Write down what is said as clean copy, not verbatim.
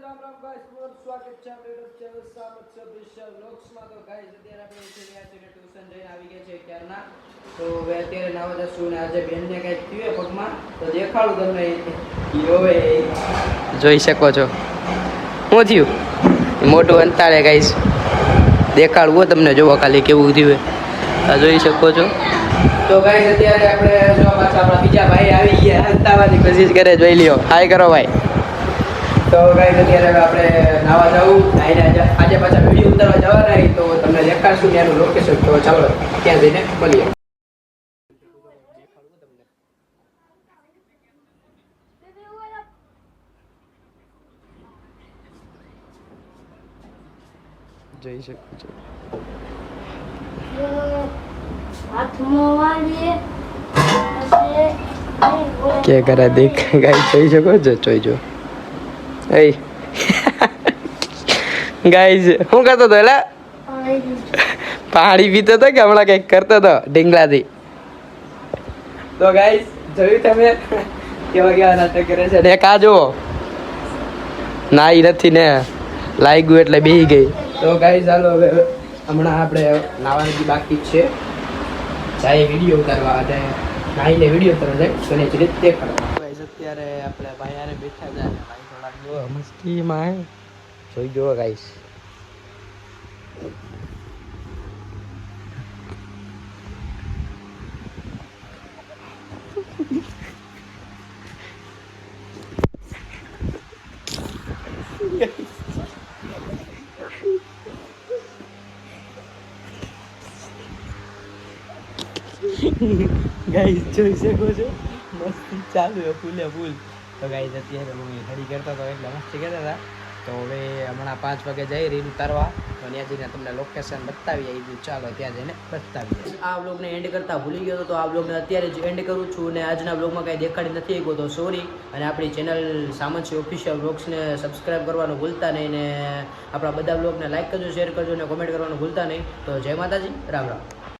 Ram Ram guys, તમારું સ્વાગત છે આપણી યુટ્યુબ ચેનલ સામત વિશાલ વ્લોગ્સમાં. તો ગાઈસ અત્યારે આપણે ટ્યુશન જઈને આવી ગયા છે ક્યારના. તો હવે અત્યારે નાવા જશું ને આજે બેનને કંઈક થયું પગમાં, તો દેખાડું તમને. હવે જોઈ શકો છો શું થયું, મોટું અંતાળે ગાઈસ દેખાડવું તમને, જોવો ખાલી કેવું થયું આ જોઈ શકો છો. તો ગાઈસ અત્યારે આપણે જો પાછા આપણા બીજા ભાઈ આવી ગયા, અંતાવાની કોશિશ કરે, જોઈ લ્યો. હાય કરો ભાઈ. તો ગાઈસ અત્યારે આપણે નાવા જવું, આજે પાછા વિડીયો ઉતારવા જવાના હોય તો તમને દેખાડશું ત્યાંનું લોકેશન. તો ચાલો ત્યાં જઈને મળીએ. જોઈ શકો છો કે કરે દેખ ગાઈસ, જોઈ શકો છો. જોઈજો ગાઈસ શું કરતો હતો? એલા પાણી પીતો હતો કે હમણાં કઈક કરતો હતો ઢીંગલાથી? તો ગાઈસ જોયું તમે કેવા કેવા નાટક કરે છે. એક આ જુઓ, નાઈ નથી ને લાગ્યું એટલે બેહી ગઈ. તો ગાઈસ ચાલો હવે હમણાં આપણે નાવાની બાકી છે, જાય વિડીયો ઉતારવા. અને નાઈને વિડીયો ઉતારવા જાય તો એની રીતે દેખાડવા. ગાઈસ અત્યારે આપણે ભાઈ આરે બેઠા જાય, ભાઈ થોડાક જો મસ્તીમાં જોઈ જો ગાઈસ. ગાઈસ જોઈ શકો છો મસ્તી ચાલુ છે ફૂલે ફૂલ. તો ગાઈસ અત્યારે હું ઘડી કરતા હતો એટલે મસ્તી કરતા હતા. તો હવે હમણાં 5 વાગે જઈ રીલ ઉતારવા, તો ત્યાં જઈને તમને લોકેશન બતાવી આવી. ચાલો ત્યાં જઈને બતાવીએ. આ વ્લોગને એન્ડ કરતા ભૂલી ગયો તો આ વ્લોગને અત્યારે જ એન્ડ કરું છું. અને આજના વ્લોગમાં કાંઈ દેખાડી નથી આવ્યો તો સોરી. અને આપણી ચેનલ સામંતસિંહ ઓફિશિયલ વ્લોગ્સને સબસ્ક્રાઈબ કરવાનું ભૂલતા નહીં. ને આપણા બધા વ્લોગને લાઈક કરજો, શેર કરજો અને કોમેન્ટ કરવાનું ભૂલતા નહીં. તો જય માતાજી, રામ રામ.